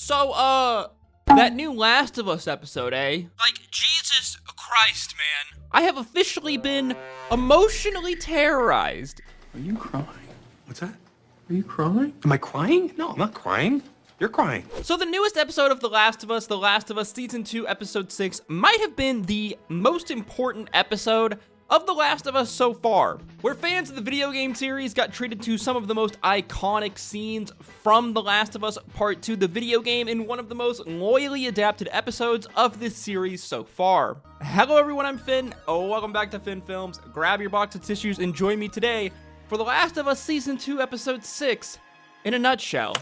That new Last of Us episode, eh? Like, Jesus Christ, man. I have officially been emotionally terrorized. Are you crying? What's that? Are you crying? Am I crying? No, I'm not crying. You're crying. So the newest episode of The Last of Us Season 2, Episode 6, might have been the most important episode of The Last of Us so far, where fans of the video game series got treated to some of the most iconic scenes from The Last of Us Part 2, the video game, in one of the most loyally adapted episodes of this series so far. Hello everyone, I'm Finn. Welcome back to Finn Films. Grab your box of tissues and join me today for The Last of Us Season 2, Episode 6, in a nutshell.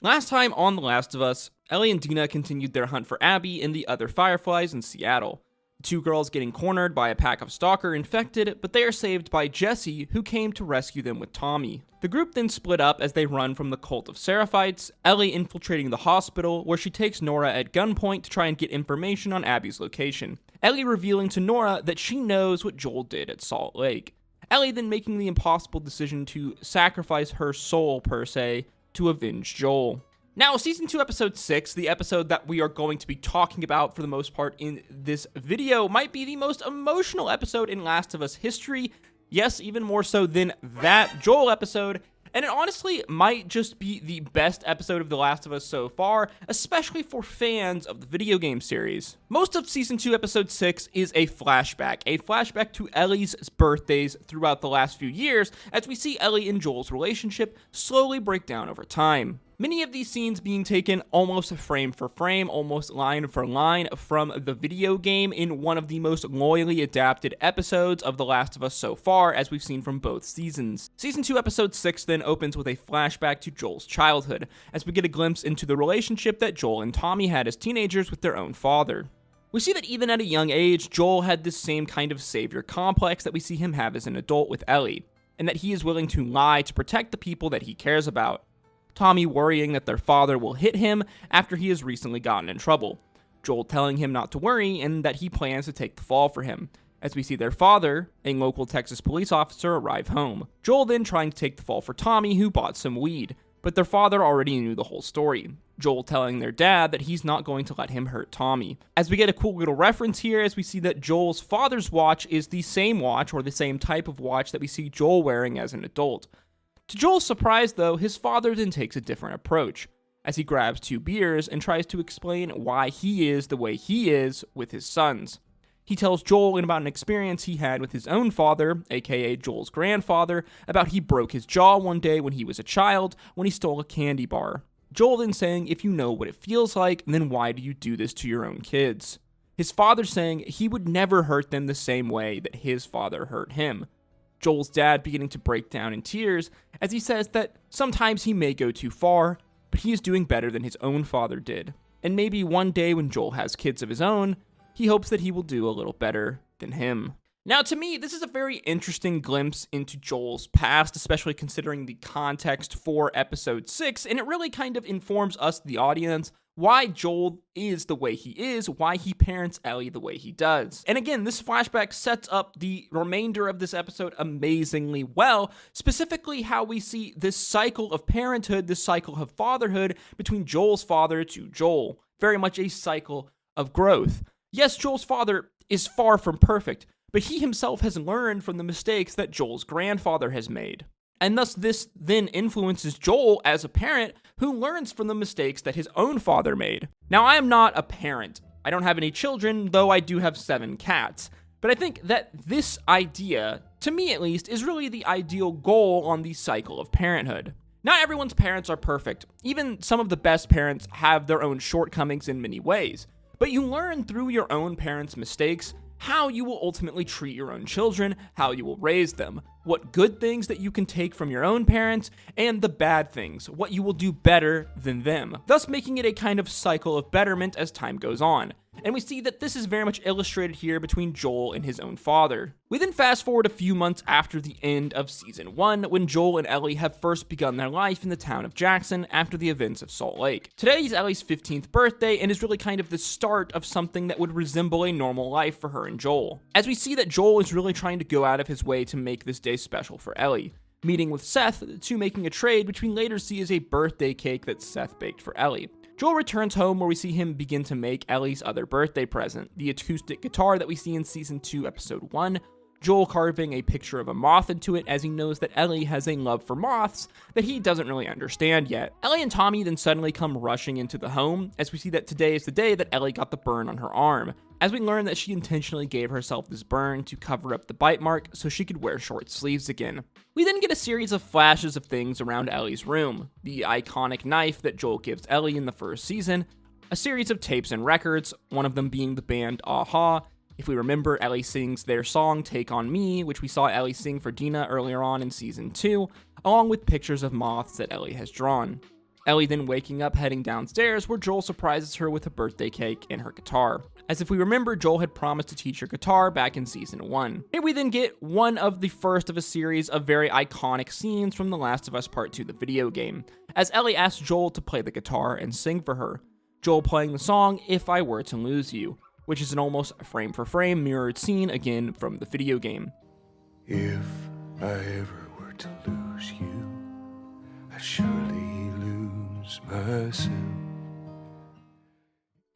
Last time on The Last of Us, Ellie and Dina continued their hunt for Abby and the other Fireflies in Seattle. The two girls getting cornered by a pack of stalker infected, but they are saved by Jesse, who came to rescue them with Tommy. The group then split up as they run from the cult of Seraphites, Ellie infiltrating the hospital, where she takes Nora at gunpoint to try and get information on Abby's location. Ellie revealing to Nora that she knows what Joel did at Salt Lake. Ellie then making the impossible decision to sacrifice her soul, per se, to avenge Joel. Now, Season 2, Episode 6, the episode that we are going to be talking about for the most part in this video, might be the most emotional episode in Last of Us history. Yes, even more so than that Joel episode. And it honestly might just be the best episode of The Last of Us so far, especially for fans of the video game series. Most of Season 2, Episode 6 is a flashback to Ellie's birthdays throughout the last few years, as we see Ellie and Joel's relationship slowly break down over time. Many of these scenes being taken almost frame for frame, almost line for line from the video game in one of the most loyally adapted episodes of The Last of Us so far, as we've seen from both seasons. Season 2, Episode 6 then opens with a flashback to Joel's childhood, as we get a glimpse into the relationship that Joel and Tommy had as teenagers with their own father. We see that even at a young age, Joel had this same kind of savior complex that we see him have as an adult with Ellie, and that he is willing to lie to protect the people that he cares about. Tommy worrying that their father will hit him after he has recently gotten in trouble. Joel telling him not to worry and that he plans to take the fall for him, as we see their father, a local Texas police officer, arrive home. Joel then trying to take the fall for Tommy, who bought some weed, but their father already knew the whole story. Joel telling their dad that he's not going to let him hurt Tommy. As we get a cool little reference here, as we see that Joel's father's watch is the same watch, or the same type of watch that we see Joel wearing as an adult. To Joel's surprise, though, his father then takes a different approach, as he grabs 2 beers and tries to explain why he is the way he is with his sons. He tells Joel about an experience he had with his own father, aka Joel's grandfather, about he broke his jaw one day when he was a child when he stole a candy bar. Joel then saying, if you know what it feels like, then why do you do this to your own kids? His father saying he would never hurt them the same way that his father hurt him. Joel's dad beginning to break down in tears as he says that sometimes he may go too far, but he is doing better than his own father did. And maybe one day when Joel has kids of his own, he hopes that he will do a little better than him. Now, to me, this is a very interesting glimpse into Joel's past, especially considering the context for Episode 6, and it really kind of informs us, the audience, why Joel is the way he is, why he parents Ellie the way he does. And again, this flashback sets up the remainder of this episode amazingly well, specifically how we see this cycle of parenthood, this cycle of fatherhood between Joel's father to Joel. Very much a cycle of growth. Yes, Joel's father is far from perfect, but he himself has learned from the mistakes that Joel's grandfather has made. And thus this then influences Joel as a parent who learns from the mistakes that his own father made. Now, I am not a parent. I don't have any children, though I do have 7 cats. But I think that this idea, to me at least, is really the ideal goal on the cycle of parenthood. Not everyone's parents are perfect. Even some of the best parents have their own shortcomings in many ways. But you learn through your own parents' mistakes how you will ultimately treat your own children, how you will raise them, what good things that you can take from your own parents, and the bad things, what you will do better than them, thus making it a kind of cycle of betterment as time goes on. And we see that this is very much illustrated here between Joel and his own father. We then fast forward a few months after the end of Season 1, when Joel and Ellie have first begun their life in the town of Jackson after the events of Salt Lake. Today is Ellie's 15th birthday and is really kind of the start of something that would resemble a normal life for her and Joel. As we see that Joel is really trying to go out of his way to make this day special for Ellie. Meeting with Seth, the two making a trade, which we later see as a birthday cake that Seth baked for Ellie. Joel returns home where we see him begin to make Ellie's other birthday present, the acoustic guitar that we see in Season 2, Episode 1, Joel carving a picture of a moth into it as he knows that Ellie has a love for moths that he doesn't really understand yet. Ellie and Tommy then suddenly come rushing into the home as we see that today is the day that Ellie got the burn on her arm, as we learn that she intentionally gave herself this burn to cover up the bite mark so she could wear short sleeves again. We then get a series of flashes of things around Ellie's room, the iconic knife that Joel gives Ellie in the first season, a series of tapes and records, one of them being the band Aha. If we remember, Ellie sings their song Take On Me, which we saw Ellie sing for Dina earlier on in Season 2, along with pictures of moths that Ellie has drawn. Ellie then waking up heading downstairs where Joel surprises her with a birthday cake and her guitar. As if we remember, Joel had promised to teach her guitar back in Season 1. Here we then get one of the first of a series of very iconic scenes from The Last of Us Part 2, the video game, as Ellie asks Joel to play the guitar and sing for her. Joel playing the song If I Were to Lose You, which is an almost frame-for-frame mirrored scene again from the video game. If I ever were to lose you, I'd surely lose myself.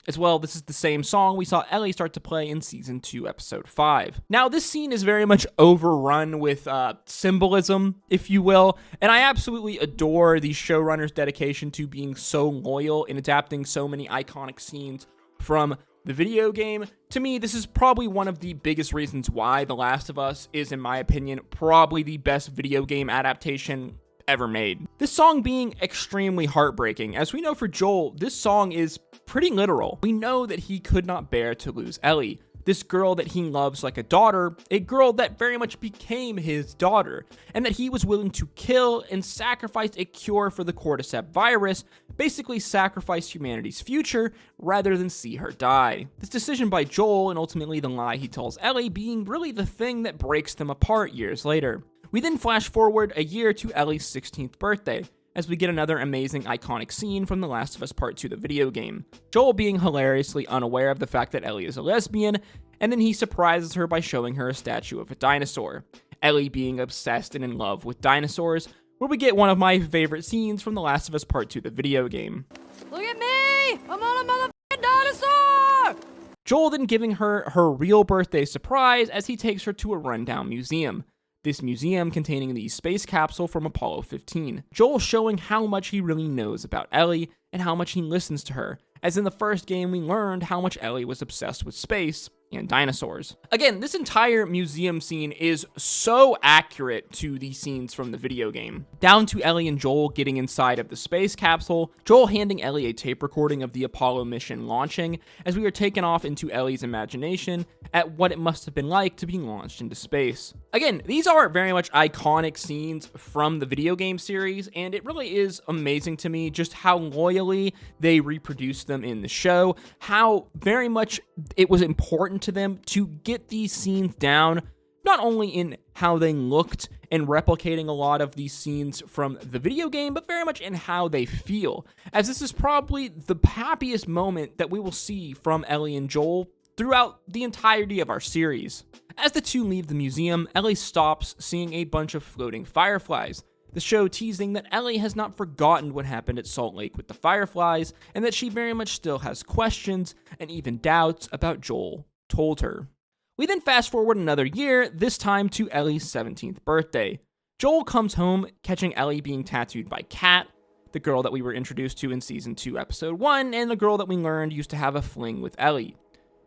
As well, this is the same song we saw Ellie start to play in Season 2, Episode 5. Now, this scene is very much overrun with symbolism, if you will, and I absolutely adore the showrunner's dedication to being so loyal in adapting so many iconic scenes from the video game. To me, this is probably one of the biggest reasons why The Last of Us is, in my opinion, probably the best video game adaptation ever made. This song being extremely heartbreaking. As we know for Joel, this song is pretty literal. We know that he could not bear to lose Ellie, this girl that he loves like a daughter, a girl that very much became his daughter, and that he was willing to kill and sacrifice a cure for the cordyceps virus, basically sacrifice humanity's future rather than see her die. This decision by Joel, and ultimately the lie he tells Ellie, being really the thing that breaks them apart years later. We then flash forward a year to Ellie's 16th birthday, as we get another amazing iconic scene from The Last of Us Part 2, the video game. Joel being hilariously unaware of the fact that Ellie is a lesbian, and then he surprises her by showing her a statue of a dinosaur. Ellie being obsessed and in love with dinosaurs, where we get one of my favorite scenes from The Last of Us Part 2, the video game. Look at me! I'm on a motherfucking dinosaur! Joel then giving her her real birthday surprise as he takes her to a rundown museum. This museum containing the space capsule from Apollo 15. Joel showing how much he really knows about Ellie and how much he listens to her, as in the first game we learned how much Ellie was obsessed with space and dinosaurs. Again, this entire museum scene is so accurate to the scenes from the video game. Down to Ellie and Joel getting inside of the space capsule, Joel handing Ellie a tape recording of the Apollo mission launching, as we are taken off into Ellie's imagination at what it must have been like to be launched into space. Again, these are very much iconic scenes from the video game series, and it really is amazing to me just how loyally they reproduced them in the show, how very much it was important to them to get these scenes down, not only in how they looked and replicating a lot of these scenes from the video game, but very much in how they feel, as this is probably the happiest moment that we will see from Ellie and Joel throughout the entirety of our series. As the two leave the museum, Ellie stops seeing a bunch of floating fireflies, the show teasing that Ellie has not forgotten what happened at Salt Lake with the fireflies, and that she very much still has questions and even doubts about Joel told her. We then fast forward another year, this time to Ellie's 17th birthday. Joel comes home, catching Ellie being tattooed by Kat, the girl that we were introduced to in Season 2, Episode 1, and the girl that we learned used to have a fling with Ellie.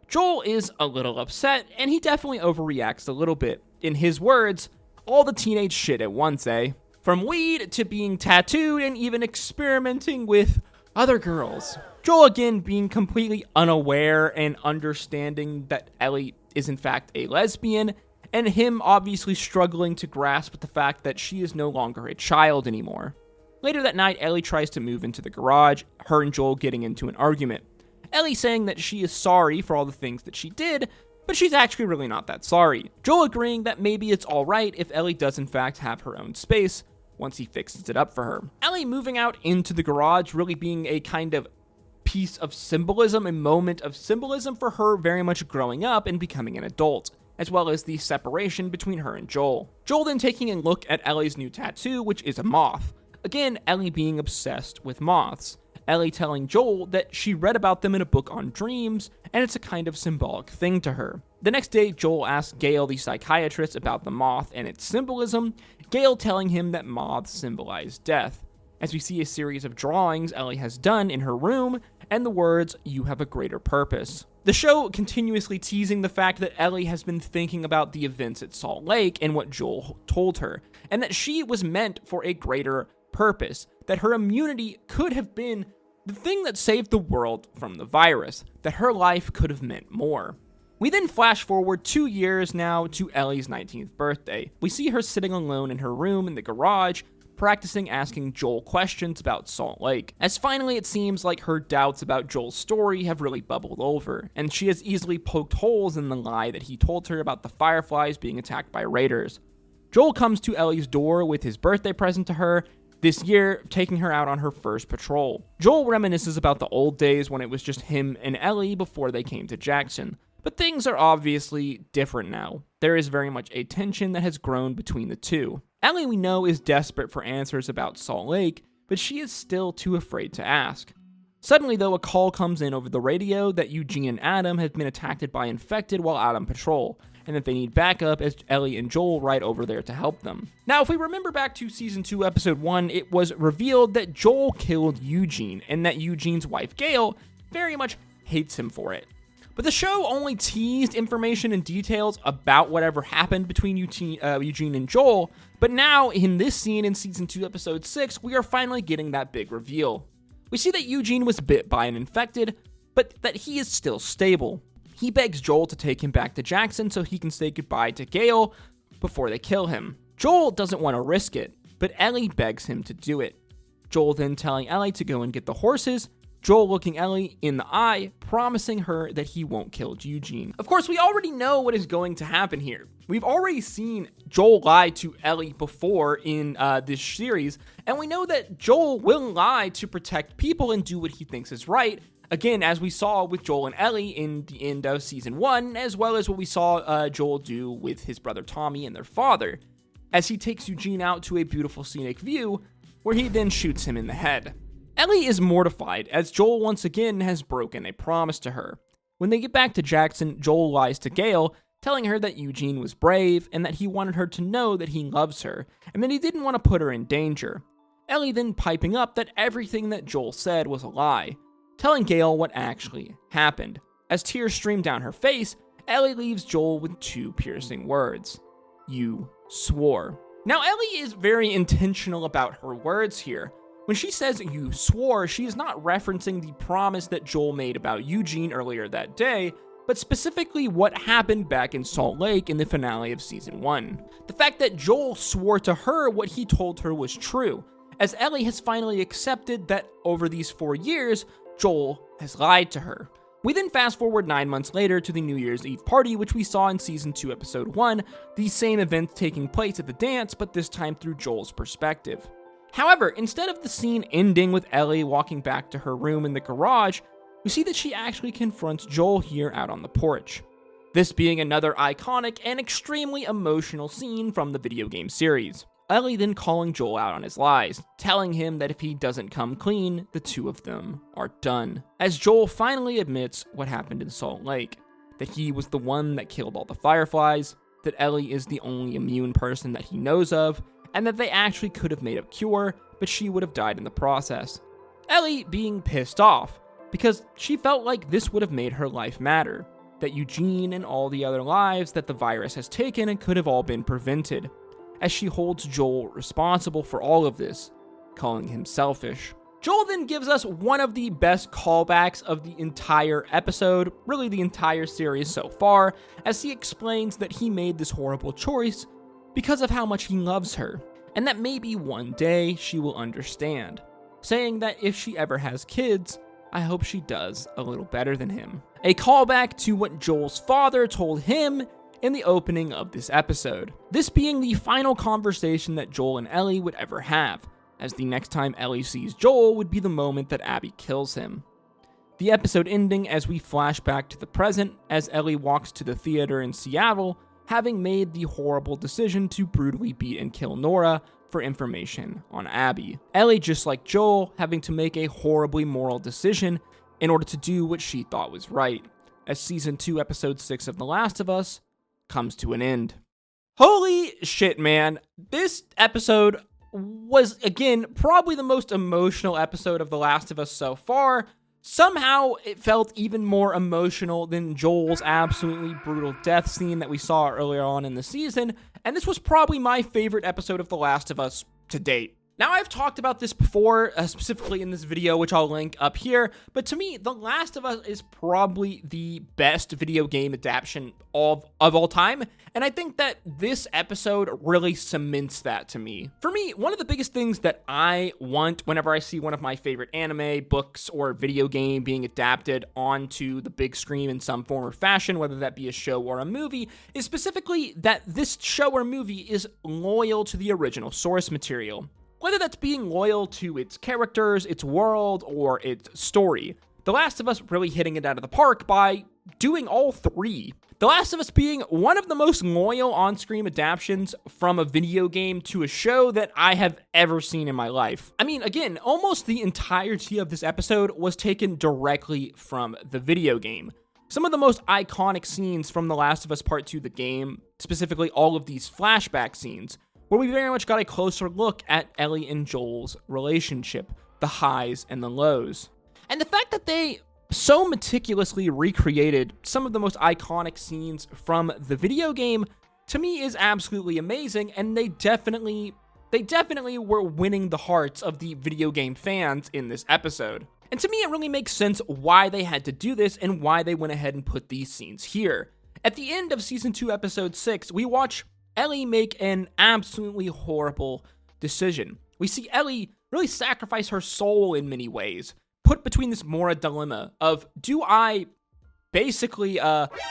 Joel is a little upset, and he definitely overreacts a little bit. In his words, all the teenage shit at once, eh? From weed to being tattooed and even experimenting with other girls. Joel again being completely unaware and understanding that Ellie is in fact a lesbian, and him obviously struggling to grasp with the fact that she is no longer a child anymore. Later that night, Ellie tries to move into the garage, her and Joel getting into an argument. Ellie saying that she is sorry for all the things that she did, but she's actually really not that sorry. Joel agreeing that maybe it's alright if Ellie does in fact have her own space, once he fixes it up for her. Ellie moving out into the garage really being a kind of piece of symbolism, a moment of symbolism for her very much growing up and becoming an adult. as well as the separation between her and Joel. Joel then taking a look at Ellie's new tattoo, which is a moth. Again, Ellie being obsessed with moths. Ellie telling Joel that she read about them in a book on dreams, and it's a kind of symbolic thing to her. The next day, Joel asks Gale, the psychiatrist, about the moth and its symbolism, Gale telling him that moths symbolize death, as we see a series of drawings Ellie has done in her room, and the words, "You have a greater purpose." The show continuously teasing the fact that Ellie has been thinking about the events at Salt Lake and what Joel told her, and that she was meant for a greater purpose, that her immunity could have been the thing that saved the world from the virus, that her life could have meant more. We then flash forward 2 years now to Ellie's 19th birthday. We see her sitting alone in her room in the garage, practicing asking Joel questions about Salt Lake, as finally it seems like her doubts about Joel's story have really bubbled over, and she has easily poked holes in the lie that he told her about the Fireflies being attacked by raiders. Joel comes to Ellie's door with his birthday present to her, this year taking her out on her first patrol. Joel reminisces about the old days when it was just him and Ellie before they came to Jackson, but things are obviously different now. There is very much a tension that has grown between the two. Ellie, we know, is desperate for answers about Salt Lake, but she is still too afraid to ask. Suddenly, though, a call comes in over the radio that Eugene and Adam have been attacked by infected while out on patrol, and that they need backup as Ellie and Joel ride over there to help them. Now, if we remember back to Season 2, Episode 1, it was revealed that Joel killed Eugene, and that Eugene's wife, Gale, very much hates him for it. But the show only teased information and details about whatever happened between Eugene and Joel, but now in this scene in Season 2, Episode 6, we are finally getting that big reveal. We see that Eugene was bit by an infected, but that he is still stable. He begs Joel to take him back to Jackson so he can say goodbye to Gale before they kill him. Joel doesn't want to risk it, but Ellie begs him to do it. Joel then telling Ellie to go and get the horses, Joel looking Ellie in the eye, promising her that he won't kill Eugene. Of course, we already know what is going to happen here. We've already seen Joel lie to Ellie before in this series, and we know that Joel will lie to protect people and do what he thinks is right. Again, as we saw with Joel and Ellie in the end of Season 1, as well as what we saw Joel do with his brother Tommy and their father, as he takes Eugene out to a beautiful scenic view, where he then shoots him in the head. Ellie is mortified, as Joel once again has broken a promise to her. When they get back to Jackson, Joel lies to Gale, telling her that Eugene was brave, and that he wanted her to know that he loves her, and that he didn't want to put her in danger. Ellie then piping up that everything that Joel said was a lie, telling Gale what actually happened. As tears stream down her face, Ellie leaves Joel with 2 piercing words. "You swore." Now, Ellie is very intentional about her words here. When she says "you swore," she is not referencing the promise that Joel made about Eugene earlier that day, but specifically what happened back in Salt Lake in the finale of Season 1. The fact that Joel swore to her what he told her was true, as Ellie has finally accepted that over these 4 years, Joel has lied to her. We then fast forward 9 months later to the New Year's Eve party, which we saw in Season 2, Episode 1, the same events taking place at the dance, but this time through Joel's perspective. However, instead of the scene ending with Ellie walking back to her room in the garage, we see that she actually confronts Joel here out on the porch. This being another iconic and extremely emotional scene from the video game series. Ellie then calling Joel out on his lies, telling him that if he doesn't come clean, the two of them are done. As Joel finally admits what happened in Salt Lake, that he was the one that killed all the Fireflies, that Ellie is the only immune person that he knows of, and that they actually could have made a cure, but she would have died in the process. Ellie being pissed off, because she felt like this would have made her life matter, that Eugene and all the other lives that the virus has taken and could have all been prevented, as she holds Joel responsible for all of this, calling him selfish. Joel then gives us one of the best callbacks of the entire episode, really the entire series so far, as he explains that he made this horrible choice because of how much he loves her, and that maybe one day she will understand, saying that if she ever has kids, I hope she does a little better than him. A callback to what Joel's father told him in the opening of this episode. This being the final conversation that Joel and Ellie would ever have, as the next time Ellie sees Joel would be the moment that Abby kills him. The episode ending as we flash back to the present as Ellie walks to the theater in Seattle, having made the horrible decision to brutally beat and kill Nora for information on Abby. Ellie, just like Joel, having to make a horribly moral decision in order to do what she thought was right, as Season 2, Episode 6 of The Last of Us comes to an end. Holy shit, man. This episode was, again, probably the most emotional episode of The Last of Us so far. Somehow, it felt even more emotional than Joel's absolutely brutal death scene that we saw earlier on in the season, and this was probably my favorite episode of The Last of Us to date. Now, I've talked about this before, specifically in this video, which I'll link up here, but to me, The Last of Us is probably the best video game adaptation of all time, and I think that this episode really cements that to me. For me, one of the biggest things that I want whenever I see one of my favorite anime, books, or video game being adapted onto the big screen in some form or fashion, whether that be a show or a movie, is specifically that this show or movie is loyal to the original source material. Whether that's being loyal to its characters, its world, or its story. The Last of Us really hitting it out of the park by doing all three. The Last of Us being one of the most loyal on-screen adaptations from a video game to a show that I have ever seen in my life. I mean, again, almost the entirety of this episode was taken directly from the video game. Some of the most iconic scenes from The Last of Us Part 2, the game, specifically all of these flashback scenes, where we very much got a closer look at Ellie and Joel's relationship, the highs and the lows. And the fact that they so meticulously recreated some of the most iconic scenes from the video game, to me is absolutely amazing, and they definitely were winning the hearts of the video game fans in this episode. And to me, it really makes sense why they had to do this and why they went ahead and put these scenes here. At the end of Season 2, Episode 6, we watch Ellie make an absolutely horrible decision. We see Ellie really sacrifice her soul in many ways, put between this moral dilemma of, do I basically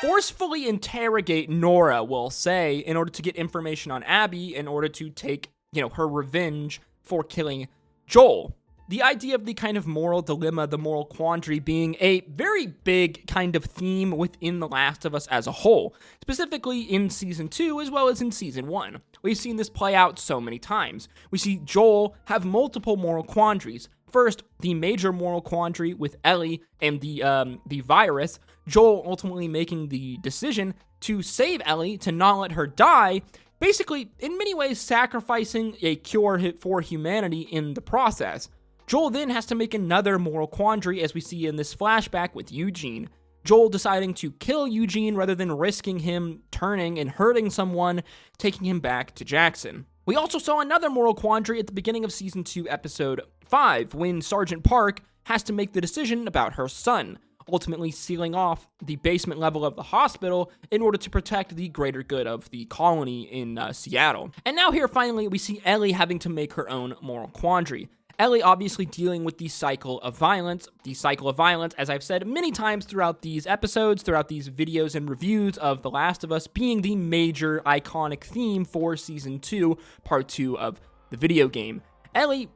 forcefully interrogate Nora, we'll say, in order to get information on Abby, in order to take, her revenge for killing Joel? The idea of the kind of moral dilemma, the moral quandary, being a very big kind of theme within The Last of Us as a whole, specifically in Season 2 as well as in Season 1. We've seen this play out so many times. We see Joel have multiple moral quandaries. First, the major moral quandary with Ellie and the virus, Joel ultimately making the decision to save Ellie, to not let her die, basically, in many ways, sacrificing a cure for humanity in the process. Joel then has to make another moral quandary, as we see in this flashback with Eugene. Joel deciding to kill Eugene rather than risking him turning and hurting someone, taking him back to Jackson. We also saw another moral quandary at the beginning of Season 2, Episode 5, when Sergeant Park has to make the decision about her son, ultimately sealing off the basement level of the hospital in order to protect the greater good of the colony in Seattle. And now here, finally, we see Ellie having to make her own moral quandary. Ellie obviously dealing with the cycle of violence, as I've said many times throughout these episodes, throughout these videos and reviews of The Last of Us, being the major iconic theme for Season 2, Part 2 of the video game. Ellie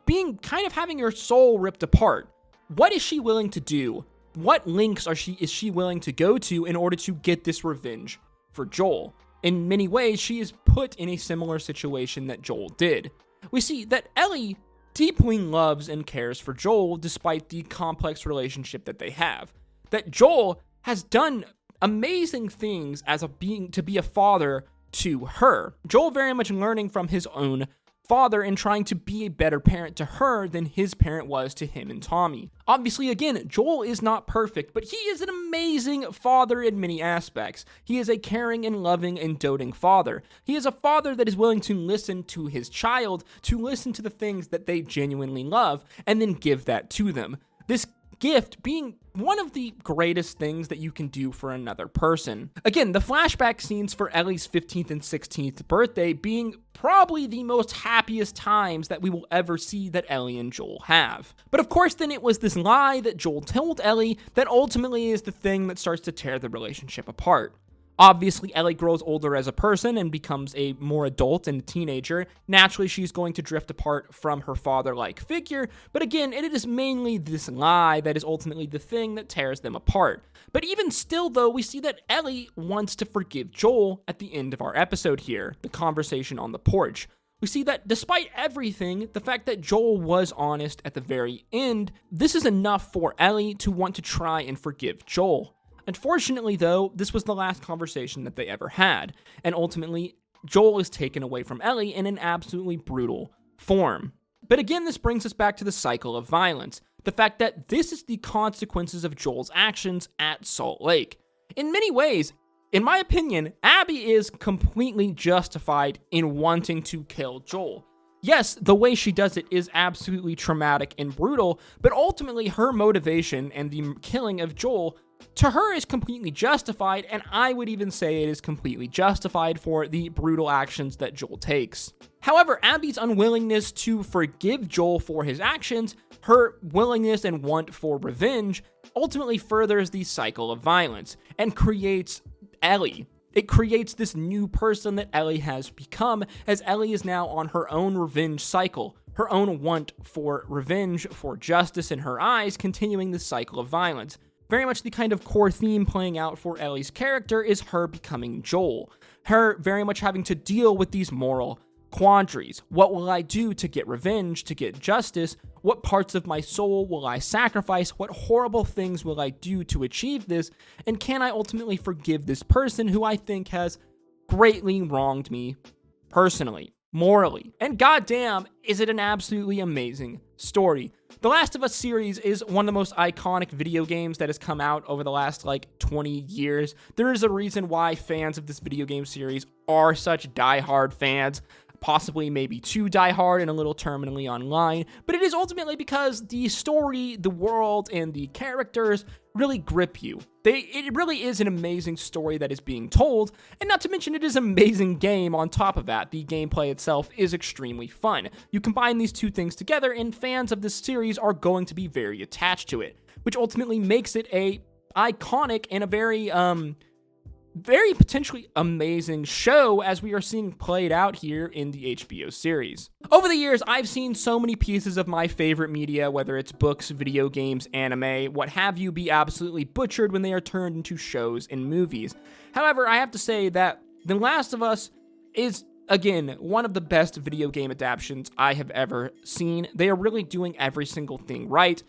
being kind of having her soul ripped apart. What is she willing to do? What links is she willing to go to in order to get this revenge for Joel? In many ways, she is put in a similar situation that Joel did. We see that Ellie deeply loves and cares for Joel despite the complex relationship that they have. That Joel has done amazing things to be a father to her. Joel very much learning from his own father and trying to be a better parent to her than his parent was to him and Tommy. Obviously, again, Joel is not perfect, but he is an amazing father in many aspects. He is a caring and loving and doting father. He is a father that is willing to listen to his child, to listen to the things that they genuinely love, and then give that to them. This gift being one of the greatest things that you can do for another person. Again, the flashback scenes for Ellie's 15th and 16th birthday being probably the most happiest times that we will ever see that Ellie and Joel have. But of course, then it was this lie that Joel told Ellie that ultimately is the thing that starts to tear the relationship apart. Obviously, Ellie grows older as a person and becomes a more adult and a teenager. Naturally, she's going to drift apart from her father-like figure, but again, it is mainly this lie that is ultimately the thing that tears them apart. But even still, though, we see that Ellie wants to forgive Joel at the end of our episode here, the conversation on the porch. We see that despite everything, the fact that Joel was honest at the very end, this is enough for Ellie to want to try and forgive Joel. Unfortunately, though, this was the last conversation that they ever had, and ultimately, Joel is taken away from Ellie in an absolutely brutal form. But again, this brings us back to the cycle of violence, the fact that this is the consequences of Joel's actions at Salt Lake. In many ways, in my opinion, Abby is completely justified in wanting to kill Joel. Yes, the way she does it is absolutely traumatic and brutal, but ultimately her motivation and the killing of Joel to her is completely justified, and I would even say it is completely justified for the brutal actions that Joel takes. However, Abby's unwillingness to forgive Joel for his actions, her willingness and want for revenge, ultimately furthers the cycle of violence and creates Ellie. It creates this new person that Ellie has become, as Ellie is now on her own revenge cycle, her own want for revenge, for justice in her eyes, continuing this cycle of violence. Very much the kind of core theme playing out for Ellie's character is her becoming Joel. Her very much having to deal with these moral quandaries. What will I do to get revenge, to get justice? What parts of my soul will I sacrifice? What horrible things will I do to achieve this? And can I ultimately forgive this person who I think has greatly wronged me personally, morally? And goddamn, is it an absolutely amazing story. The Last of Us series is one of the most iconic video games that has come out over the last 20 years. There is a reason why fans of this video game series are such diehard fans, possibly maybe too diehard and a little terminally online, but it is ultimately because the story, the world, and the characters really grip you. It really is an amazing story that is being told, and not to mention it is an amazing game on top of that. The gameplay itself is extremely fun. You combine these two things together, and fans of this series are going to be very attached to it, which ultimately makes it a iconic and a very potentially amazing show as we are seeing played out here in the HBO series. Over the years, I've seen so many pieces of my favorite media, whether it's books, video games, anime, what have you, be absolutely butchered when they are turned into shows and movies. However, I have to say that The Last of Us is, again, one of the best video game adaptations I have ever seen. They are really doing every single thing right,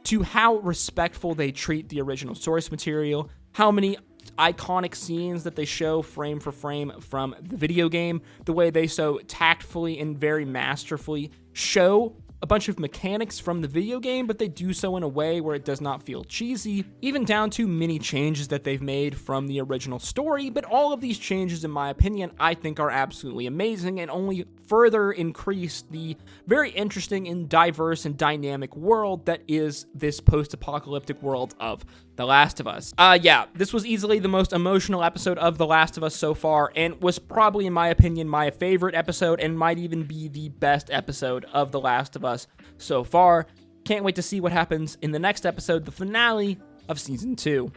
to how respectful they treat the original source material, how many iconic scenes that they show frame for frame from the video game, the way they so tactfully and very masterfully show a bunch of mechanics from the video game, but they do so in a way where it does not feel cheesy, even down to many changes that they've made from the original story. But all of these changes, in my opinion, I think are absolutely amazing and only further increase the very interesting and diverse and dynamic world that is this post-apocalyptic world of The Last of Us. Yeah, this was easily the most emotional episode of The Last of Us so far, and was probably, in my opinion, my favorite episode, and might even be the best episode of The Last of Us so far. Can't wait to see what happens in the next episode, the finale of Season 2.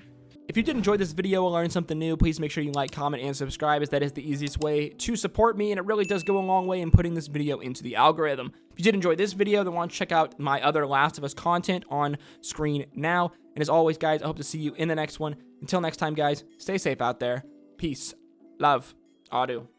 If you did enjoy this video or learn something new, please make sure you like, comment, and subscribe, as that is the easiest way to support me, and it really does go a long way in putting this video into the algorithm. If you did enjoy this video, then want to check out my other Last of Us content on screen now. And as always, guys, I hope to see you in the next one. Until next time, guys, stay safe out there. Peace, love, ado.